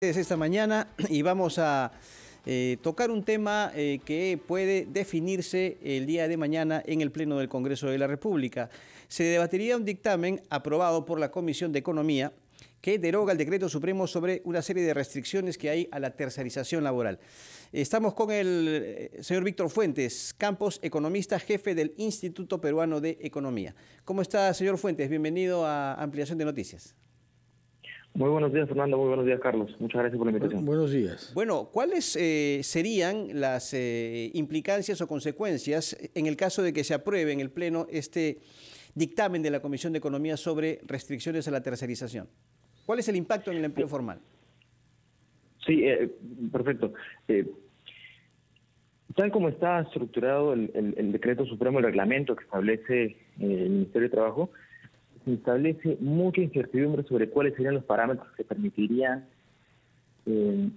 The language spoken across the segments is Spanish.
Esta mañana y vamos a tocar un tema que puede definirse el día de mañana en el Pleno del Congreso de la República. Se debatiría un dictamen aprobado por la Comisión de Economía que deroga el Decreto Supremo sobre una serie de restricciones que hay a la tercerización laboral. Estamos con el señor Víctor Fuentes Campos, economista, jefe del Instituto Peruano de Economía. ¿Cómo está, señor Fuentes? Bienvenido a Ampliación de Noticias. Muy buenos días, Fernando. Muy buenos días, Carlos. Muchas gracias por la invitación. Buenos días. Bueno, ¿cuáles serían las implicancias o consecuencias en el caso de que se apruebe en el Pleno este dictamen de la Comisión de Economía sobre restricciones a la tercerización? ¿Cuál es el impacto en el empleo formal? Sí, perfecto. Tal como está estructurado el Decreto Supremo, el reglamento que establece el Ministerio de Trabajo, se establece mucha incertidumbre sobre cuáles serían los parámetros que permitirían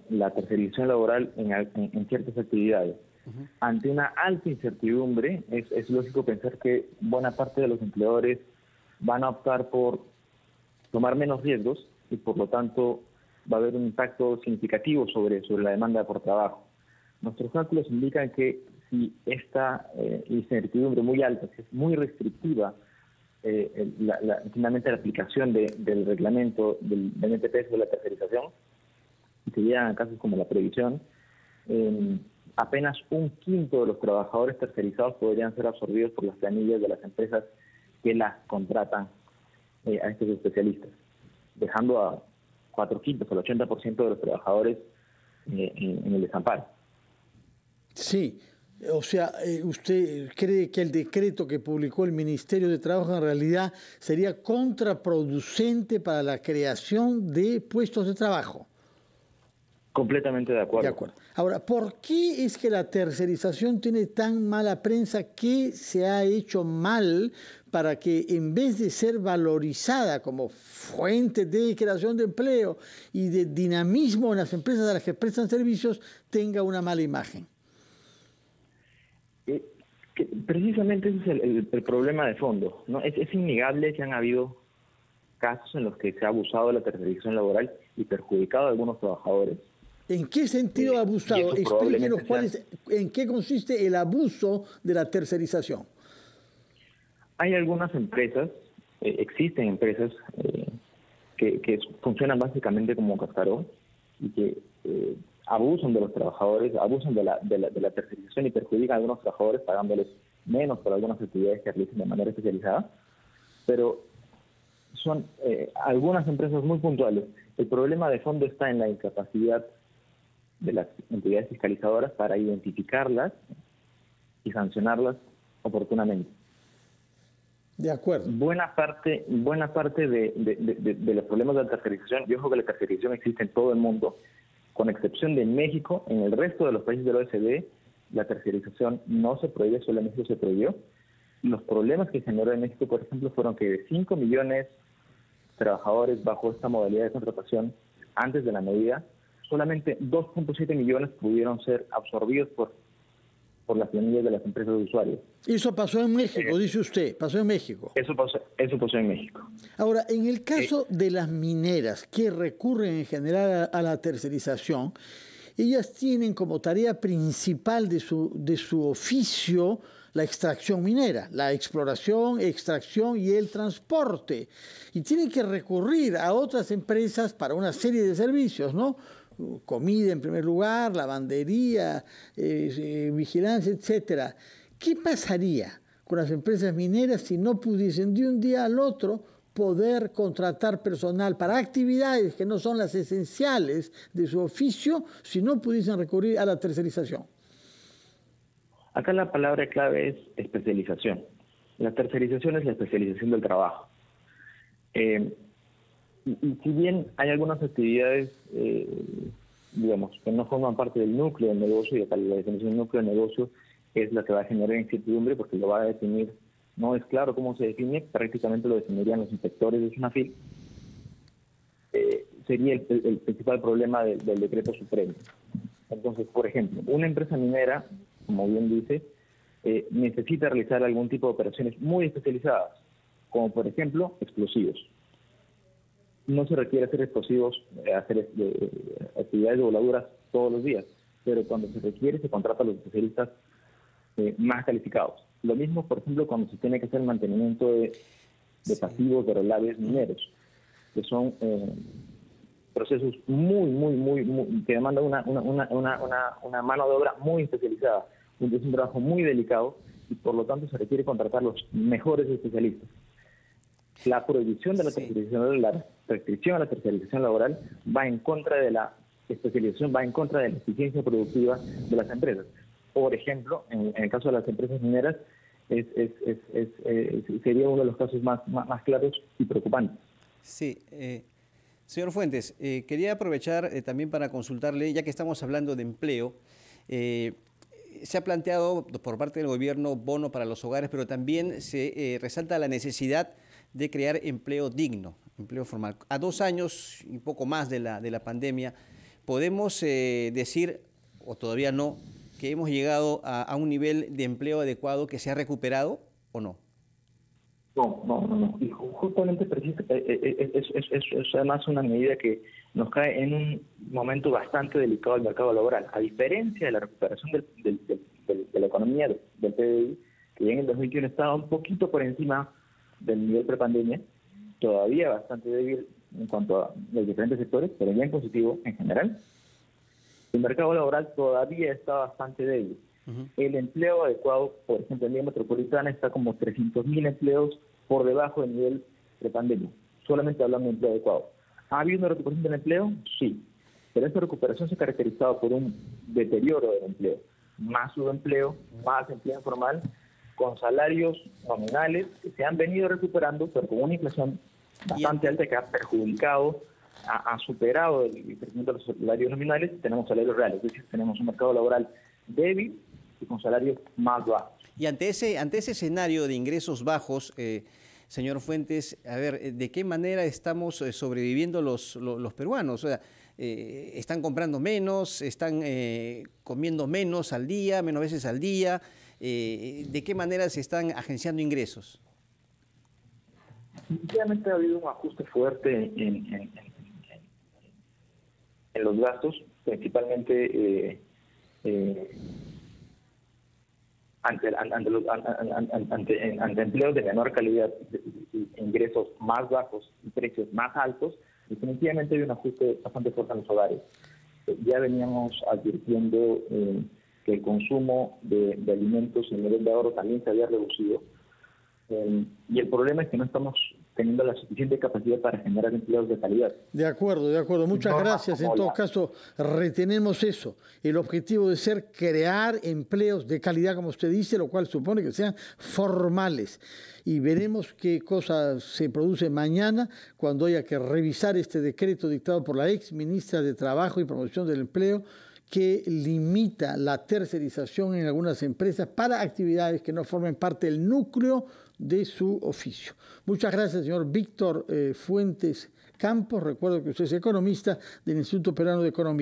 la tercerización laboral en ciertas actividades. Ante una alta incertidumbre, es lógico pensar que buena parte de los empleadores van a optar por tomar menos riesgos y por lo tanto va a haber un impacto significativo sobre la demanda por trabajo. Nuestros cálculos indican que si esta incertidumbre muy alta, si es muy restrictiva, finalmente la aplicación del reglamento del NTP sobre la tercerización, y se llegan a casos como la previsión, apenas un quinto de los trabajadores tercerizados podrían ser absorbidos por las planillas de las empresas que las contratan a estos especialistas, dejando a 4/5, al 80% de los trabajadores en el desamparo. Sí, o sea, ¿usted cree que el decreto que publicó el Ministerio de Trabajo en realidad sería contraproducente para la creación de puestos de trabajo? Completamente de acuerdo. De acuerdo. Ahora, ¿por qué es que la tercerización tiene tan mala prensa? ¿Qué se ha hecho mal para que en vez de ser valorizada como fuente de creación de empleo y de dinamismo en las empresas a las que prestan servicios, tenga una mala imagen? Precisamente ese es el problema de fondo, ¿no? Es innegable que han habido casos en los que se ha abusado de la tercerización laboral y perjudicado a algunos trabajadores. ¿En qué sentido abusado? Explíquenos en qué consiste el abuso de la tercerización. Hay algunas empresas, existen empresas que funcionan básicamente como cascarón y que abusan de los trabajadores, abusan de la tercerización y perjudican a algunos trabajadores pagándoles menos por algunas actividades que realicen de manera especializada, pero son algunas empresas muy puntuales. El problema de fondo está en la incapacidad de las entidades fiscalizadoras para identificarlas y sancionarlas oportunamente. De acuerdo. Buena parte de los problemas de la tercerización, yo creo que la tercerización existe en todo el mundo, con excepción de México. En el resto de los países de la OECD, la tercerización no se prohíbe, solo en México se prohibió. Los problemas que generó en México, por ejemplo, fueron que de 5 millones de trabajadores bajo esta modalidad de contratación antes de la medida, solamente 2.7 millones pudieron ser absorbidos por las planillas de las empresas de usuarios. Eso pasó en México, dice usted, pasó en México. Eso pasó en México. Ahora, en el caso de las mineras que recurren en general a la tercerización, ellas tienen como tarea principal de su oficio la extracción minera, la exploración, extracción y el transporte. Y tienen que recurrir a otras empresas para una serie de servicios, ¿no? Comida en primer lugar, lavandería, vigilancia, etcétera. ¿Qué pasaría con las empresas mineras si no pudiesen de un día al otro poder contratar personal para actividades que no son las esenciales de su oficio, si no pudiesen recurrir a la tercerización? Acá la palabra clave es especialización. La tercerización es la especialización del trabajo. Y si bien hay algunas actividades, digamos, que no forman parte del núcleo del negocio, y acá la definición del núcleo del negocio es la que va a generar incertidumbre porque lo va a definir, no es claro cómo se define, prácticamente lo definirían los inspectores de SUNAFIL, sería el principal problema del Decreto Supremo. Entonces, por ejemplo, una empresa minera, como bien dice, necesita realizar algún tipo de operaciones muy especializadas, como por ejemplo explosivos. no se requiere hacer explosivos, hacer actividades de voladuras todos los días, pero cuando se requiere se contrata a los especialistas más calificados. Lo mismo, por ejemplo, cuando se tiene que hacer el mantenimiento de pasivos de relaves mineros, que son procesos que demandan una mano de obra muy especializada. Es un trabajo muy delicado y por lo tanto se requiere contratar los mejores especialistas. La prohibición de la tercerización, la restricción a la tercerización laboral va en contra de la especialización, va en contra de la eficiencia productiva de las empresas. Por ejemplo, en el caso de las empresas mineras, sería uno de los casos más claros y preocupantes. Sí, señor Fuentes, quería aprovechar también para consultarle, ya que estamos hablando de empleo, se ha planteado por parte del gobierno bono para los hogares, pero también se resalta la necesidad de crear empleo digno, empleo formal. A 2 años y poco más de la pandemia, ¿podemos decir, o todavía no, que hemos llegado a un nivel de empleo adecuado que se ha recuperado o no? No. Y justamente es además una medida que nos cae en un momento bastante delicado del mercado laboral. A diferencia de la recuperación de la economía, del PBI, que ya en el 2021 estaba un poquito por encima del nivel prepandemia, todavía bastante débil en cuanto a los diferentes sectores, pero ya en positivo en general. El mercado laboral todavía está bastante débil. El empleo adecuado, por ejemplo, en la metropolitana está como 300.000 empleos por debajo del nivel prepandemia, solamente hablando de empleo adecuado. ¿Ha habido una recuperación del empleo? Sí, pero esta recuperación se ha caracterizado por un deterioro del empleo, más subempleo, más empleo informal, con salarios nominales que se han venido recuperando, pero con una inflación bastante alta que ha perjudicado, ha superado el crecimiento de los salarios nominales. Tenemos salarios reales, es decir, tenemos un mercado laboral débil y con salarios más bajos. Y ante ese escenario de ingresos bajos, señor Fuentes, a ver, ¿de qué manera estamos sobreviviendo los peruanos? O sea, ¿están comprando menos? ¿Están comiendo menos al día, menos veces al día? ¿De qué manera se están agenciando ingresos? Definitivamente ha habido un ajuste fuerte en los gastos, principalmente ante empleos de menor calidad, ingresos más bajos y precios más altos. Definitivamente hay un ajuste bastante fuerte en los hogares. Ya veníamos advirtiendo que el consumo de alimentos y el nivel de ahorro también se había reducido. Y el problema es que no estamos teniendo la suficiente capacidad para generar empleos de calidad. De acuerdo. Muchas gracias. En todo caso, retenemos eso. El objetivo de ser crear empleos de calidad, como usted dice, lo cual supone que sean formales. Y veremos qué cosa se produce mañana cuando haya que revisar este decreto dictado por la ex ministra de Trabajo y Promoción del Empleo, que limita la tercerización en algunas empresas para actividades que no formen parte del núcleo de su oficio. Muchas gracias, señor Víctor Fuentes Campos. Recuerdo que usted es economista del Instituto Peruano de Economía.